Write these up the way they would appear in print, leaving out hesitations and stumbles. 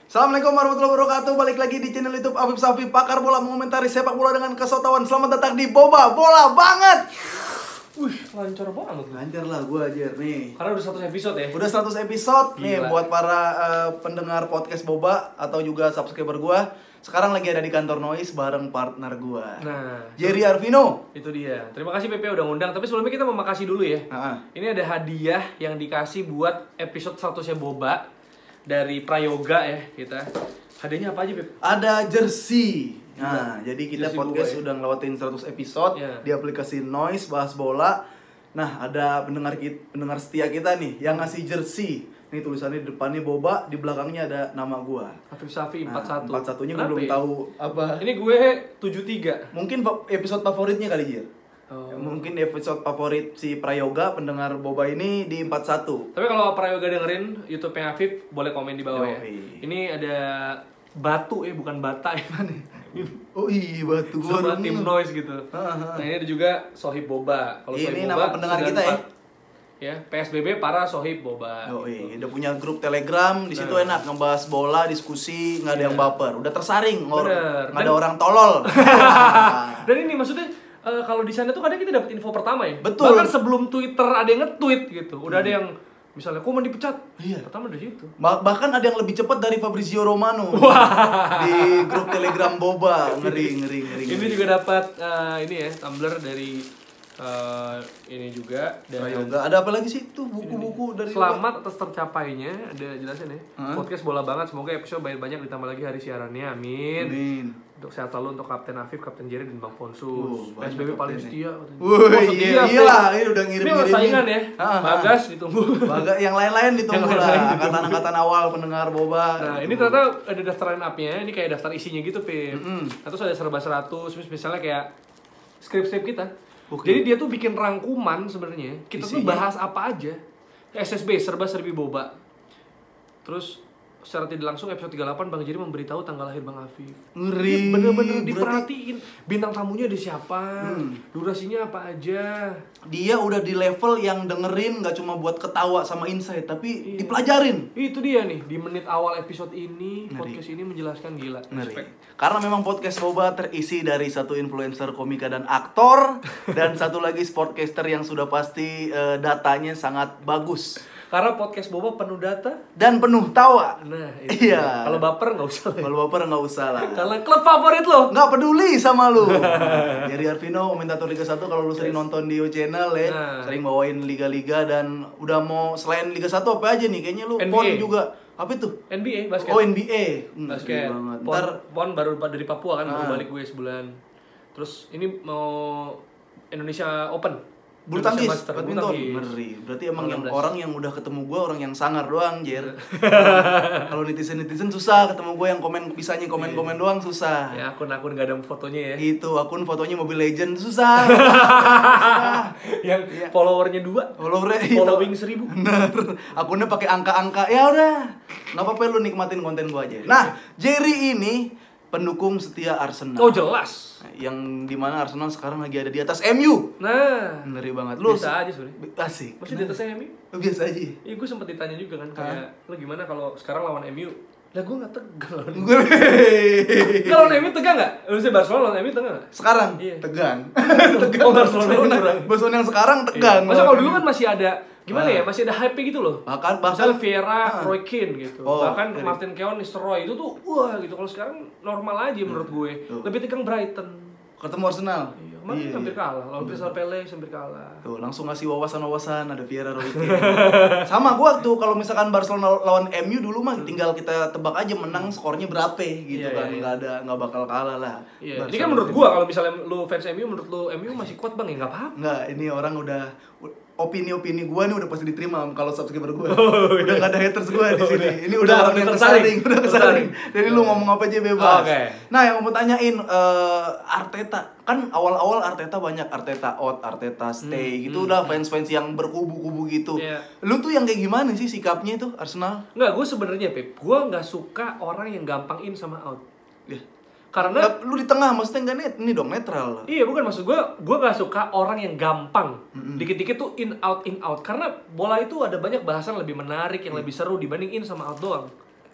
Assalamualaikum warahmatullahi wabarakatuh. Balik lagi di channel YouTube Afif Safi, pakar bola mengomentari sepak bola dengan kesotawan. Selamat datang di Boba Bola Banget. Wih, lancar banget. Lancar lah gue aja nih. Karena udah 100 episode ya. Udah 100 episode. Gila. Nih buat para pendengar podcast Boba atau juga subscriber gue. Sekarang lagi ada di kantor Noise bareng partner gue, Nah, Jerry Arvino. itu dia. Terima kasih PP udah ngundang. Tapi sebelumnya kita mau makasih dulu ya. Ini ada hadiah yang dikasih buat episode 100-nya Boba dari Prayoga ya kita. Hadiahnya apa aja, Pep? Ada jersey. Nah, jadi kita Jersey podcast gue. udah ngelewatin 100 episode Iya. di aplikasi Noise bahas bola. Nah, ada pendengar setia kita nih yang ngasih jersey. Ini tulisannya di depannya Boba, di belakangnya ada nama gua. Afif Safi Nah, 41. 41-nya gue Kenapa belum ya? tahu apa. Ini gue 73. Mungkin episode favoritnya kali, Jir. Oh. Mungkin episode favorit si Prayoga pendengar Boba ini di 41. Tapi kalau Prayoga dengerin YouTube-nya Afif, boleh komen di bawah ya. Yoi. Ini ada batu ya, bukan bata ya. Oh iya, batu Sama tim noise gitu. Ha. Nah, ini ada juga Sohib Boba. Kalau Ini Sohib nama Boba pendengar 94. kita ya. Ya, PSBB para Sohib Boba. Oh gitu. iya, udah punya grup Telegram, di situ Nah. enak ngebahas bola, diskusi, nggak ada yang baper. Udah tersaring, Bener. nggak ada orang tolol. Dan ini maksudnya kalau di sana tuh kadang kita dapat info pertama ya. Betul. Bahkan sebelum Twitter ada yang nge-tweet gitu. Udah ada yang misalnya Koeman dipecat. Iya. Pertama dari situ. Bahkan ada yang lebih cepat dari Fabrizio Romano di grup Telegram Boba. Ngeri. Ini juga dapat ini ya, tumbler dari ini juga dan Prayoga. Ada apa lagi sih tuh buku-buku dari selamat atas tercapainya, ada jelasin ya. Hah? Podcast Bola Banget, semoga episode banyak ditambah lagi hari siarannya, amin. Amin. Untuk sehat selalu untuk Kapten Afif, Kapten Jerry dan Bang Fonsus. banyak PSBB paling kapten setia katanya. Woi, Oh, setia, iya Pip. lah, ini udah Ini ngirim-ngirimin. saingan ya. Ah, Bagas ditunggu. yang lain-lain ditunggu Yang lah. lain-lain ditunggu. Angkatan-angkatan awal pendengar Boba. Nah, ini ternyata ada daftar line up-nya, ini kayak daftar isinya gitu, Pip. Nah, terus ada serba 100, misalnya kayak skrip-skrip kita. Oke. Jadi dia tuh bikin rangkuman sebenarnya. Kita tuh Isinya? bahas apa aja. SSB, serba-serbi Boba. Terus secara tidak langsung episode 38 Bang Jerry memberitahu tanggal lahir Bang Afif. Ngeri. Dia bener-bener Berarti diperhatiin bintang tamunya ada siapa, durasinya apa aja. dia udah di level yang dengerin nggak cuma buat ketawa sama insight, tapi Iya. dipelajarin. Itu dia nih, di menit awal episode ini, Ngeri. podcast ini menjelaskan gila. Respect. Karena memang podcast Boba terisi dari satu influencer komika dan aktor dan satu lagi sportcaster yang sudah pasti datanya sangat bagus Karena podcast Boba penuh data. dan penuh tawa. Nah, itu Iya. dia. Kalau baper nggak usah. Kalau baper nggak usah lah. Kalau klub favorit lo. Nggak peduli sama lu. Jerry Arvino, komentator Liga 1, kalau lu sering nonton di channel ya, Nah. sering bawain liga-liga dan udah mau selain Liga 1 apa aja nih? Kayaknya lu NBA. PON juga. Apa itu? NBA basket. Oh, NBA. Basket. Ngeri banget. Pon, Ntar Pon baru dari Papua kan, baru Ah. balik gue sebulan. Terus ini mau Indonesia Open. bulu Indonesia tangkis, Master, bulu badminton, tangkis. ngeri. Berarti emang yang 16. orang yang udah ketemu gue orang yang sangar doang, Jer. Kalau netizen susah ketemu gue yang bisanya komen-komen doang susah. Ya akun-akun gak ada fotonya ya. Itu akun fotonya Mobile Legend susah. Yang Iya. followernya 2, Followernya following 1000. Bener. Akunnya pakai angka-angka. Ya udah. Nggak apa-apa lu nikmatin konten gua aja. Nah, Jerry ini pendukung setia Arsenal. Oh jelas. Yang dimana Arsenal sekarang lagi ada di atas MU. Nah, Ngeri banget. Lu biasa aja sebenernya. asik. Maksudnya di atasnya MU? Lu biasa aja. Iya gue sempet ditanya juga kan, kayak lo gimana kalau sekarang lawan MU? Lah gue gak tegang lawan MU. Gue Kalau lawan MU tegang gak? Maksudnya Barcelona lawan MU tegang gak? sekarang Iya. tegang. Oh, Barcelona kurang. Barcelona yang sekarang tegang. Iya. Masa kalau dulu kan masih ada gimana ya, masih ada hype gitu loh. bahkan Misalnya Vieira, Roy Keane gitu. Oh, Bahkan dari- Martin Keown, Nistelrooy itu tuh wah gitu. Kalau sekarang normal aja menurut gue. Tuh. Lebih tegang Brighton. ketemu Arsenal. Iya, kemarin hampir kalah. Lawan Crystal Palace hampir kalah. Tuh, langsung ngasih wawasan-wawasan, ada Vieira, Roy Keane. Sama gua tuh kalau misalkan Barcelona lawan MU dulu mah tinggal kita tebak aja menang skornya berapa gitu Iya, kan. iya. Nggak bakal kalah lah. Iya. Ini Barca kan menurut lawan gua kalau misalnya lu fans MU, menurut lu MU masih kuat Bang ya enggak apa-apa. Nggak, ini orang udah opini-opini gua nih udah pasti diterima kalau subscriber gua. Oh, Udah iya. nggak ada haters gua di Oh, sini. udah. Ini Udah udah orang yang tersaring. udah kesaring. Jadi lu ngomong apa aja bebas. Oke. Nah, yang mau tanyain Arteta, kan awal-awal Arteta banyak Arteta out, Arteta stay gitu udah fans-fans yang berkubu-kubu gitu. Iya. Lu tuh yang kayak gimana sih sikapnya itu Arsenal? Enggak, gue sebenarnya Pep, gue nggak suka orang yang gampang in sama out. Ya. Karena Lu di tengah maksudnya nggak ini dong netral. iya bukan maksud gue nggak suka orang yang gampang dikit-dikit tuh in out. Karena bola itu ada banyak bahasan lebih menarik yang lebih seru dibanding in sama out doang.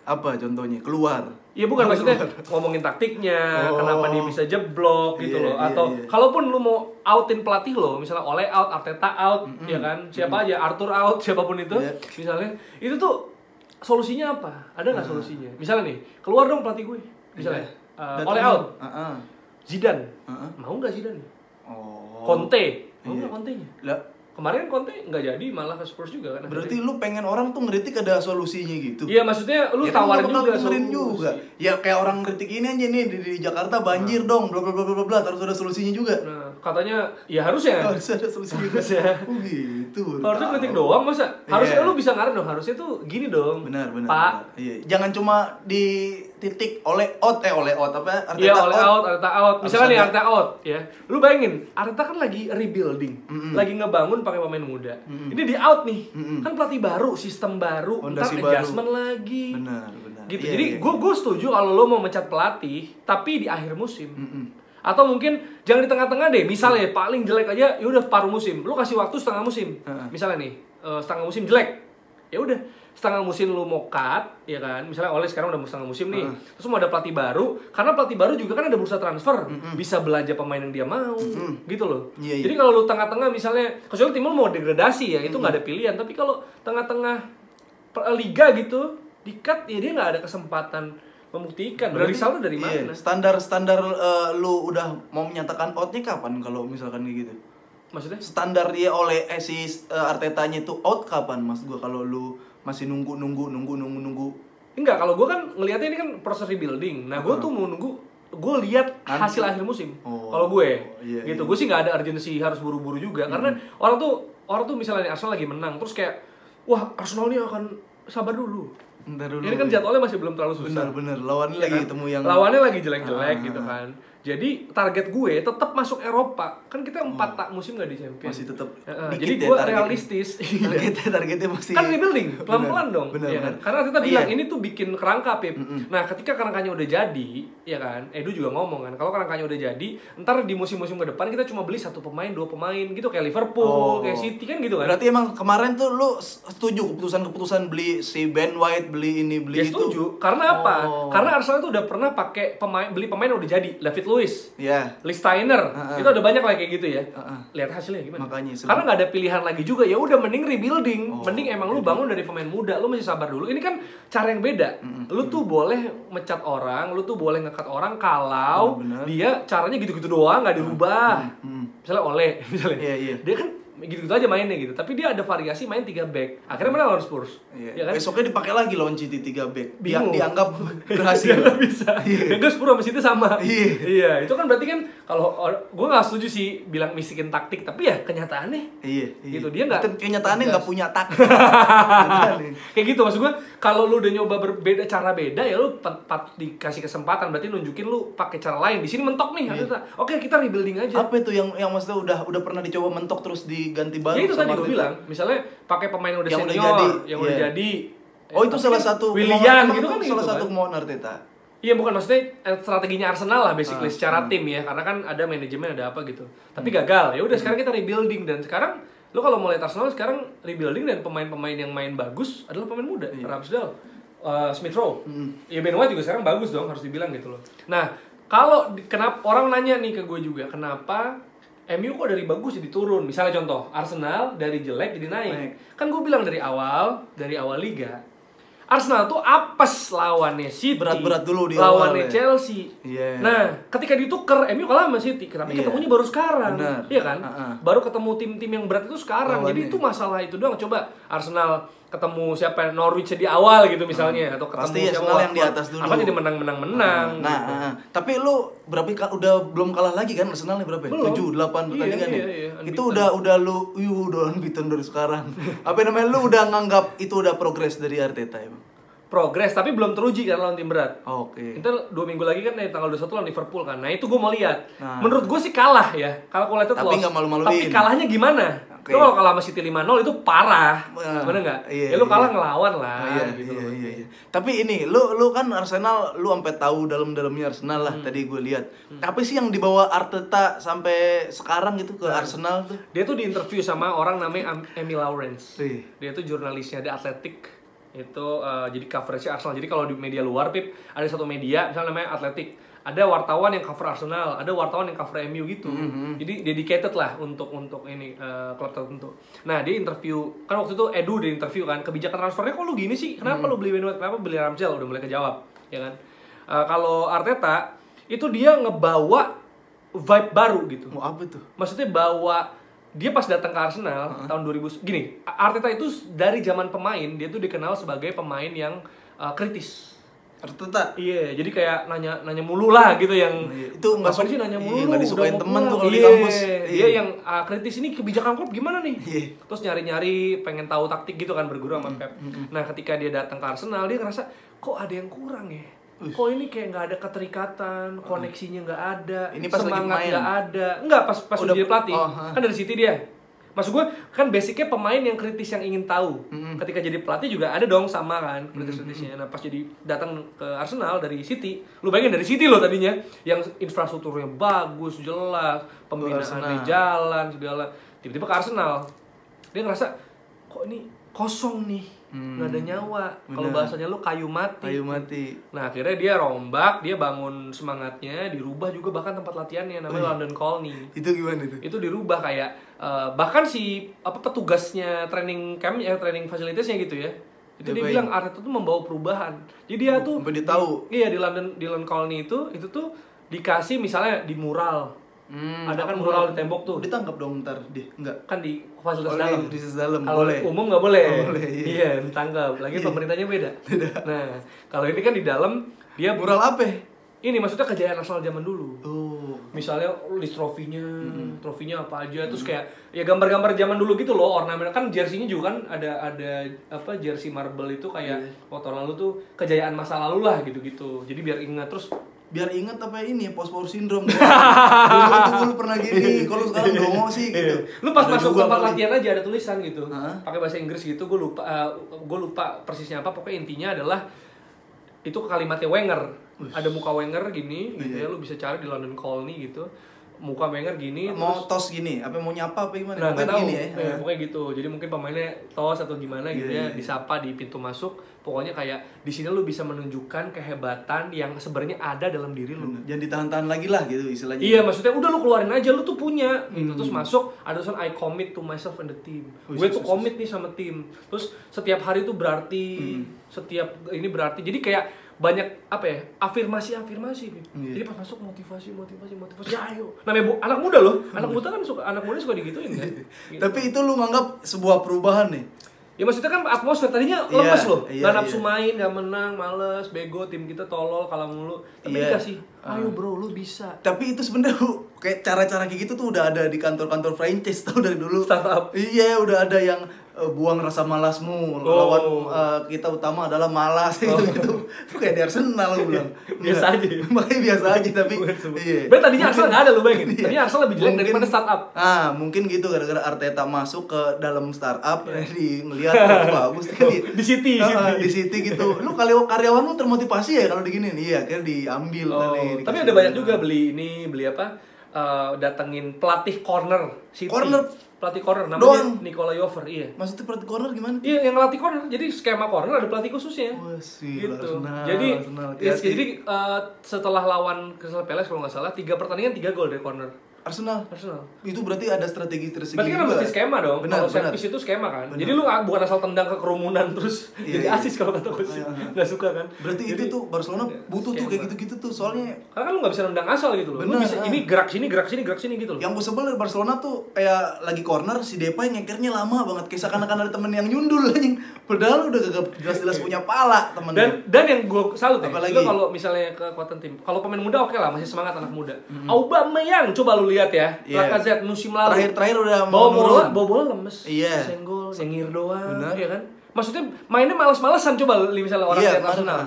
Apa contohnya? Keluar. Iya bukan, maksudnya ngomongin taktiknya, kenapa dia bisa jeblok gitu loh. Atau kalaupun lu mau outin pelatih lo, misalnya Ole out, Arteta out, ya kan, siapa aja, Arthur out, siapapun itu, misalnya, itu tuh solusinya apa? Ada nggak solusinya? Misalnya nih, keluar dong pelatih gue, misalnya, Ole out, Zidane, mau nggak Zidane? Conte, mau nggak Conte-nya? Kemarin Conte nggak jadi, malah ke Spurs juga kan. Berarti lu pengen orang tuh ngeritik ada solusinya gitu? Iya, maksudnya lu ya tawarin kan juga juga. Ya kayak orang ngeritik ini aja nih di Jakarta banjir dong, bla bla bla bla bla, harus ada solusinya juga. Nah, katanya ya harusnya. Harus ada solusinya juga. Oh gitu. Harusnya kritik doang masa? Harusnya lu bisa ngaret dong, harusnya tuh gini dong. Benar. Pak. Iya. Jangan cuma di titik oleh out apa? Iya, Arteta out. Misalnya nih Arteta out ya. Lu bayangin, Arteta kan lagi rebuilding, lagi ngebangun pakai pemain muda. Ini di out nih. Kan pelatih baru, sistem baru, ntar adjustment lagi. Benar. Gitu. Jadi gue setuju kalau lo mau mencat pelatih tapi di akhir musim. Atau mungkin jangan di tengah-tengah deh. Misalnya paling jelek aja ya udah paruh musim. Lu kasih waktu setengah musim. Misalnya nih, setengah musim jelek. Ya udah, setengah musim lu mau cut, ya kan? Misalnya Ole sekarang udah setengah musim nih. Terus mau ada pelatih baru, karena pelatih baru juga kan ada bursa transfer. Bisa belanja pemain yang dia mau. Gitu loh. Jadi kalau lu tengah-tengah misalnya, kecuali tim lu mau degradasi ya, itu nggak ada pilihan. Tapi kalau tengah-tengah liga gitu, di-cut ya dia nggak ada kesempatan membuktikan. Dari saldo dari mana? Standar lu udah mau menyatakan outnya kapan kalau misalkan kayak gitu? Maksudnya? Standar dia oleh si Artetanya itu out kapan mas gua kalau lu masih nunggu. Enggak, kalau gua kan ngelihatnya ini kan proses rebuilding. Nah, gua tuh mau nunggu, gua lihat hasil akhir musim. Kalau gue, gitu. Gue sih nggak ada urgensi harus buru-buru juga, karena orang tuh misalnya Arsenal lagi menang, terus kayak, wah Arsenal ini akan sabar dulu. Ini kan jadwalnya masih belum terlalu susah. Bener. Lawannya lagi ketemu yang lawannya lagi jelek-jelek gitu kan. Jadi target gue tetap masuk Eropa. Kan kita 4 musim gak di Champions. Masih tetap. Jadi gue realistis. Targetnya masih. Kan rebuilding, pelan-pelan dong. Bener. Ya kan? Karena kita bilang ini tuh bikin kerangka, Pip. Nah, ketika kerangkanya udah jadi, ya kan. Edu juga ngomong kan, kalau kerangkanya udah jadi, ntar di musim-musim ke depan kita cuma beli 1 pemain, 2 pemain gitu, kayak Liverpool, kayak City kan gitu kan. Berarti emang kemarin tuh lu setuju keputusan beli si Ben White, beli ini, beli itu? Setuju. Karena apa? Karena Arsenal itu udah pernah pakai beli pemain yang udah jadi, David Luiz. Lee Steiner, itu ada banyak lah kayak gitu ya. Lihat hasilnya gimana? Makanya, karena nggak ada pilihan lagi juga, ya udah mending rebuilding, mending emang lu bangun dari pemain muda, lu masih sabar dulu. Ini kan cara yang beda. Lu tuh boleh mecat orang, lu tuh boleh ngekat orang kalau dia caranya gitu-gitu doang, nggak dirubah. Misalnya Ole, dia kan gitu-gitu aja mainnya gitu. Tapi dia ada variasi main 3 back. Akhirnya menang lawan Spurs. Ya kan? Besoknya dipakai lagi lawan City 3 back. Dianggap berhasil. Nggak bisa. Enggak, Spurs sama City sama. Iya, itu kan berarti kan kalau gue nggak setuju sih bilang misikin taktik, tapi ya kenyataannya. Gitu dia nggak. Kenyataannya nggak punya taktik. Kayak gitu maksud gue. Kalau lu udah nyoba berbeda cara beda ya lu patut dikasih kesempatan, berarti nunjukin lu pakai cara lain. Di sini mentok nih. Oke, kita rebuilding aja. Apa itu yang maksudnya udah pernah dicoba mentok terus ganti baru? Ya itu tadi gue bilang, misalnya pakai pemain yang udah senior, yang udah jadi. Oh itu salah satu Willian gitu kan, salah satu kemauan Arteta. Iya, bukan, maksudnya strateginya Arsenal lah basically secara tim ya, karena kan ada manajemen, ada apa gitu. Tapi gagal. Ya udah sekarang kita rebuilding, dan sekarang lo kalau mau lihat Arsenal sekarang rebuilding dan pemain-pemain yang main bagus adalah pemain muda. Ramsdale, Smith Rowe. Ya Ben White juga sekarang bagus dong, harus dibilang gitu loh. Nah, kalau kenapa orang nanya nih ke gue juga, kenapa MU kok dari bagus jadi turun? Misalnya contoh, Arsenal dari jelek jadi naik. Kan gue bilang dari awal liga, Arsenal tuh apes lawannya City, berat-berat dulu di lawannya Chelsea. Nah, ketika ditukar MU kalah sama City, tapi ketemunya baru sekarang. Iya kan? Baru ketemu tim-tim yang berat itu sekarang. Jadi itu masalah itu doang. Coba Arsenal ketemu siapa, Norwich di awal gitu misalnya, atau ketemu pasti Arsenal yang di atas dulu. Apa jadi menang-menang. Tapi lu udah belum kalah lagi kan Arsenalnya berapa? 7-8 pertandingan ya. Itu udah lu udah unbeaten dari sekarang. Apa namanya, lu udah nganggap itu udah progres dari Arteta emang? Progres, tapi belum teruji kan lawan tim berat. Kita 2 minggu lagi kan dari tanggal 21 lawan Liverpool kan. Nah itu gue mau lihat. Menurut gue sih kalah ya. Kalau kualitas tapi nggak malu-maluin. Tapi kalahnya gimana? Lu kalau kalah sama City 5-0 itu parah. Bener nggak? Lu kalah ngelawan lah. Iya. Tapi ini, lu kan Arsenal, lu sampai tahu dalam-dalamnya Arsenal lah. Tadi gue lihat. Apa sih yang dibawa Arteta sampai sekarang gitu ke Arsenal tuh? Dia tuh diinterview sama orang namanya Amy Lawrence. Dia tuh jurnalisnya The Athletic. Itu jadi coverage Arsenal. Jadi kalau di media luar, Pip, ada satu media misalnya namanya Athletic, ada wartawan yang cover Arsenal, ada wartawan yang cover MU gitu. Jadi dedicated lah untuk ini klub tertentu. Nah, dia interview, kan waktu itu Edu di interview kan, kebijakan transfernya kok lu gini sih? Kenapa lu beli Ben White? Kenapa beli Ramsdale? Udah mulai kejawab, ya kan? Kalau Arteta itu dia ngebawa vibe baru gitu. Mau apa tuh? Maksudnya bawa dia pas datang ke Arsenal tahun 2000 gini, Arteta itu dari zaman pemain dia tuh dikenal sebagai pemain yang kritis. Arteta. Iya, jadi kayak nanya mulu lah gitu yang itu nggak sih nanya mulu, nggak disukain teman tuh kalau di kampus. Dia yang kritis, ini kebijakan klub gimana nih? Terus nyari-nyari pengen tahu taktik gitu kan, berguru sama Pep. Nah, ketika dia datang ke Arsenal dia ngerasa kok ada yang kurang ya. Kok ini kayak nggak ada keterikatan, koneksinya nggak ada, ini pas semangat nggak ada. Enggak, pas udah dia pelatih. Kan dari City dia. Maksud gue kan basicnya pemain yang kritis yang ingin tahu. Ketika jadi pelatih juga ada dong sama kan kritis-kritisnya. Nah, pas jadi datang ke Arsenal dari City, lu bayangin dari City lo tadinya yang infrastrukturnya bagus, jelas, pembinaan di jalan segala. Tiba-tiba ke Arsenal, dia ngerasa kok ini kosong nih. Nggak ada nyawa. Kalau bahasanya lu kayu mati. Nah, akhirnya dia rombak, dia bangun semangatnya, dirubah juga bahkan tempat latihannya namanya London Colney. Itu gimana itu? Itu dirubah kayak bahkan si petugasnya training camp ya, training fasilitasnya gitu ya. Itu dia bilang Arteta tuh membawa perubahan. Jadi dia tuh sampai dia tahu. Iya, di London Colney itu tuh dikasih misalnya di mural. Ada kan mural di tembok tuh. Ditangkap dong ntar dia. Enggak. Kan di fasilitas dalam. Di dalam. Kalau boleh. umum nggak boleh. Iya, ditangkap. Lagi pemerintahnya beda. Nah, kalau ini kan di dalam dia mural apa? Ini maksudnya kejayaan Arsenal zaman dulu. Misalnya list trofinya apa aja, terus kayak ya gambar-gambar zaman dulu gitu loh, ornamen kan jersey-nya juga kan ada apa jersey marble itu kayak waktu lalu tuh kejayaan masa lalu lah gitu-gitu. Jadi biar ingat apa ini post-war syndrome dulu pernah gini, kalau sekarang dongo sih gitu. Lu pas masuk tempat latihan aja ada tulisan gitu, pakai bahasa Inggris gitu, gue lupa persisnya apa, pokoknya intinya adalah itu kalimatnya Wenger. Ada muka Wenger gini gitu ya, lu bisa cari di London Colney gitu. Muka Wenger gini mau terus tos gini, apa mau nyapa apa gimana? Nah, nggak tahu. Gini ya. Pokoknya gitu. Jadi mungkin pemainnya tos atau gimana gitu ya, disapa di pintu masuk. Pokoknya kayak di sini lu bisa menunjukkan kehebatan yang sebenarnya ada dalam diri lu. Jangan ditahan-tahan lagi lah gitu istilahnya. Iya, maksudnya udah lu keluarin aja, lu tuh punya gitu. Terus masuk ada tulisan I commit to myself and the team. Gue tuh commit nih sama tim. Terus setiap hari tuh berarti setiap ini berarti. Jadi kayak banyak apa ya, afirmasi jadi pas masuk motivasi ya ayo namanya anak muda loh, anak muda suka digituin kan gitu. Tapi itu lu nganggap sebuah perubahan nih ya, maksudnya kan atmosfer tadinya lemes loh, nggak nafsu main, nggak menang, males, bego, tim kita tolol, kalah mulu, tapi dikasih ayo bro, lu bisa. Tapi itu sebenarnya kayak cara-cara kayak gitu tuh udah ada di kantor-kantor franchise tau dari dulu. Startup. Iya, udah ada yang buang rasa malasmu, lawan kita utama adalah malas gitu. Itu kayak di Arsenal lu bilang. Biasa aja. Makanya biasa aja tapi iya. Berarti tadinya Arsenal nggak ada lu bayangin. Tadinya Arsenal lebih jelek daripada startup. Mungkin gitu gara-gara Arteta masuk ke dalam startup di ngelihat bagus di City gitu. Lu kalau karyawan lu termotivasi ya kalau diginiin. Iya, akhirnya diambil kali. Tapi ada banyak juga beli apa? Datengin pelatih corner City. Pelatih corner namanya Nikola Jover, iya. Maksudnya pelatih corner gimana? Iya, yang ngelatih corner. Jadi skema corner ada pelatih khususnya. Gitu. Jadi setelah lawan Crystal Palace kalau nggak salah 3 pertandingan 3 gol dari corner. Arsenal. Itu berarti ada strategi berarti kan mesti skema dong. Kalau set piece itu skema kan. Jadi lu bukan asal tendang ke kerumunan terus jadi asis kalau kata coach. Enggak suka kan. Berarti itu tuh Barcelona butuh tuh kayak gitu-gitu tuh soalnya. Karena kan lu enggak bisa nendang asal gitu loh. Lu bisa ini gerak sini gitu loh. Yang gue sebel dari Barcelona tuh kayak lagi corner si Depay ngekernya lama banget. Kayak seakan-akan ada temen yang nyundul anjing. Padahal udah gak jelas-jelas punya pala temen. Dan yang gue salut apalagi lu kalau misalnya kekuatan tim. Kalau pemain muda oke lah, masih semangat anak muda. Aubameyang coba lu lihat ya, Lacazette musim lalu terakhir udah bawa bola lemes, senggol, sengir doang, ya kan? Maksudnya mainnya malas-malasan, coba misalnya orang lihat Arsenal.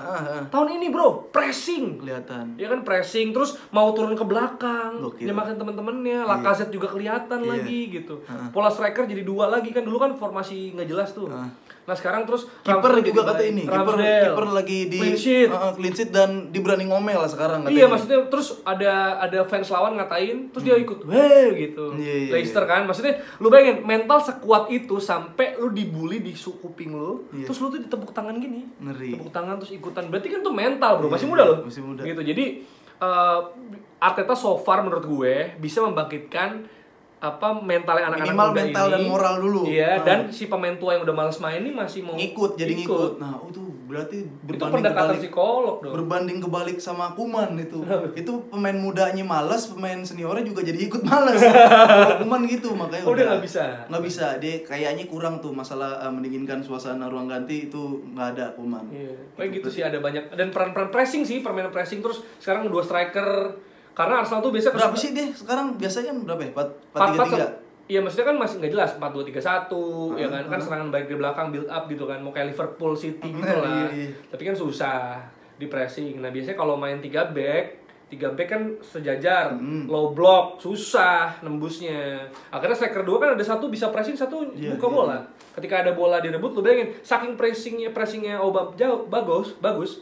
Tahun ini bro, pressing, kelihatan. Ya kan pressing, terus mau turun ke belakang, nyemakin teman-temannya, Lacazette juga kelihatan lagi gitu. Pola striker jadi 2 lagi kan, dulu kan formasi nggak jelas tuh. Nah sekarang terus kiper juga kata ini, kiper lagi di clean sheet dan diberani ngomel lah sekarang katanya. Iya maksudnya terus ada fans lawan ngatain, terus dia ikut gitu. Leicester kan, maksudnya lu bayangin mental sekuat itu sampai lu dibully di kuping lu, terus lu tuh ditepuk tangan gini, tepuk tangan terus ikutan, berarti kan tuh mental bro, masih muda loh. Gitu, jadi Arteta so far menurut gue bisa membangkitkan mentalnya anak-anak minimal muda mental ini. Dan moral dulu. Iya, dan si pemain tua yang udah malas main ini masih mau ngikut. Nah, itu berarti itu pendekatan psikolog dong. Berbanding kebalik sama Koeman itu. Itu pemain mudanya malas, pemain seniornya juga jadi ikut malas. Koeman gitu, makanya udah enggak bisa. Enggak bisa. Dia kayaknya kurang tuh masalah mendinginkan suasana ruang ganti itu enggak ada Koeman. Iya. Kayak gitu sih ada banyak dan peran-peran pressing sih, permainan pressing terus sekarang 2 striker. Karena Arsenal tuh biasa berapa sih deh sekarang biasanya berapa ya? 4-3-3. Iya maksudnya kan masih nggak jelas 4-2-3-1 ya kan serangan baik di belakang build up gitu kan mau kayak Liverpool City gitu lah. Tapi kan susah di pressing. Nah biasanya kalau main 3 back kan sejajar, low block susah nembusnya. Akhirnya striker 2 kan ada satu bisa pressing, satu buka bola. Ketika ada bola direbut lu bayangin saking pressingnya jauh bagus.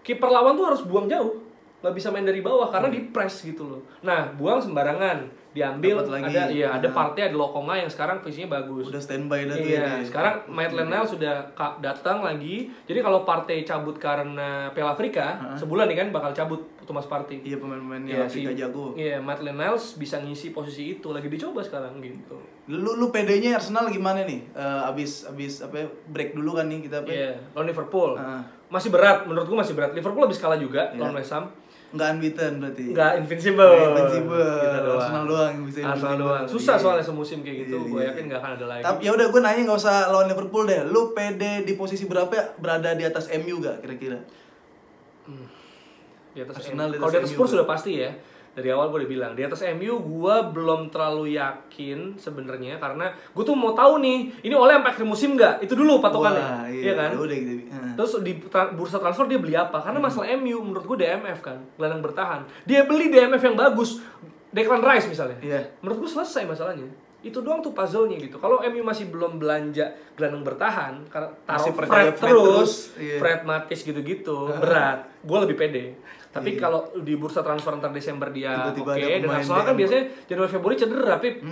Kiper lawan tuh harus buang jauh. Nggak bisa main dari bawah karena di press gitu loh. Nah, buang sembarangan, diambil ada Partey, ada Lokonga yang sekarang visinya bagus. Udah standby dah tuh. Iya, sekarang Maitland-Niles sudah datang lagi. Jadi kalau Partey cabut karena Piala Afrika, sebulan nih kan bakal cabut Thomas Partey. Iya, pemain-pemain yang Afrika jago. Iya, Maitland-Niles bisa ngisi posisi itu, lagi dicoba sekarang gitu. Lu PD-nya Arsenal gimana nih? Abis break dulu kan nih kita Iya, lawan Liverpool. Masih berat, menurut gua masih berat. Liverpool habis kalah juga lawan West Ham. Nggak unbeaten berarti. Nggak invincible. Arsenal doang yang bisa. Arsenal doang. Susah soalnya semusim kayak gitu. Gue yakin nggak akan ada lagi. Tapi ya udah gue nanya nggak usah lawan Liverpool deh. Lu PD di posisi berapa ya? Berada di atas MU gak kira-kira? Di atas Arsenal. Kalau di atas Spurs sudah pasti ya. Dari awal gue udah bilang di atas MU gue belum terlalu yakin sebenarnya karena gue tuh mau tahu nih ini oleh sampai akhir musim nggak itu dulu patokannya. Iya kan? Udah gitu. Terus di bursa transfer dia beli apa? Karena masalah MU menurut gue DMF kan, gelandang bertahan. Dia beli DMF yang bagus, Declan Rice misalnya. Menurut gue selesai masalahnya. Itu doang tuh puzzle-nya gitu. Kalau MU masih belum belanja gelandang bertahan, karena taruh Fred terus, Fred Matis gitu-gitu, berat. Gue lebih pede. Tapi kalau di bursa transfer antar Desember dia oke, dan Arsenal kan biasanya Januari Februari cedera, Pip.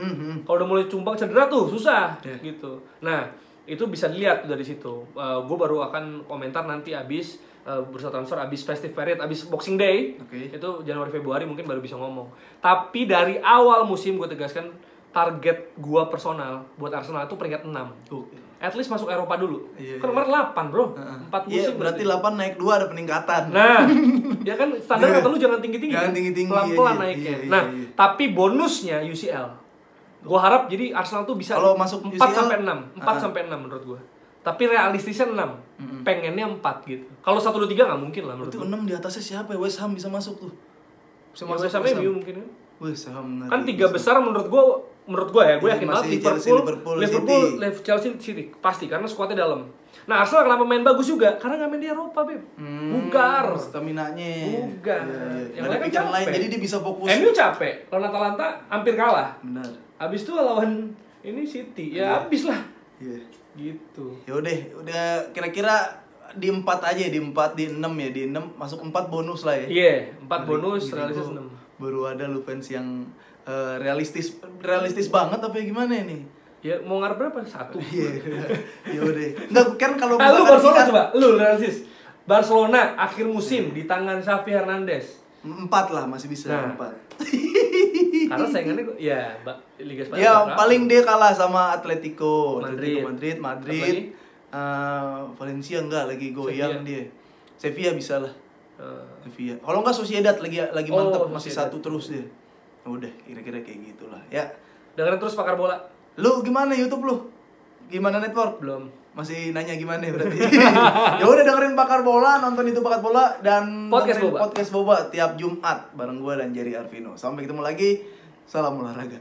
Kalau udah mulai cumpang cedera tuh susah gitu. Nah, itu bisa dilihat dari situ. Gue baru akan komentar nanti abis bursa transfer, abis festive period, abis Boxing Day. Itu Januari Februari mungkin baru bisa ngomong. Tapi dari awal musim gue tegaskan target gue personal buat Arsenal itu peringkat 6. At least masuk Eropa dulu. Kan kemarin 8 bro, 4 musim. Berarti 8 naik 2 ada peningkatan. Nah, ya kan standar kata lu jangan tinggi-tinggi. Jangan tinggi-tinggi. Pelan-pelan naiknya. Nah, tapi bonusnya UCL. Gua harap jadi Arsenal tuh bisa kalau masuk 4 sampai 6. 4 sampai 6 menurut gua. Tapi realistisnya 6. Pengennya 4 gitu. Kalau 1 2 3 enggak mungkin lah menurut gua. Itu 6 di atasnya siapa ya? West Ham bisa masuk tuh. Bisa masuk West Ham mungkin kan. West Ham. Kan 3 besar menurut gua ya, gue yakin banget Liverpool, Chelsea, City pasti karena skuadnya dalam. Nah Arsenal kenapa main bagus juga? Karena nggak main di Eropa, Beb. Bugar. Staminanya. Bugar. Yang lain kan capek. Jadi dia bisa fokus. MU capek. Lawan Atalanta hampir kalah. Benar. Abis itu lawan ini City, ya habis lah. Iya. Gitu. Ya udah kira-kira di 4 aja, di 4 di 6 ya, di 6 masuk 4 bonus lah ya. Iya, 4 bonus realistis 6. Baru ada lu fans yang realistis banget apa gimana nih? Ya mau ngarep berapa? 1. Ya udah. Enggak kan kalau lu Barcelona coba, lu realistis. Barcelona akhir musim di tangan Xavi Hernandez. 4 lah masih bisa 4. Karena saingannya ya Liga Spanyol. Ya paling dia kalah sama Atletico Madrid, Valencia enggak lagi goyang dia. Sevilla bisa lah. Sevilla. Kalau enggak Sociedad lagi mantap masih 1 terus dia. Udah kira-kira kayak gitulah ya. Dengerin terus Pakar Bola. Lu gimana YouTube lu? Gimana network? Belum. Masih nanya gimana berarti. Ya udah dengerin Pakar Bola, nonton itu Pakar Bola dan podcast Boba tiap Jumat bareng gua dan Jerry Arvino. Sampai ketemu lagi. Salam olahraga.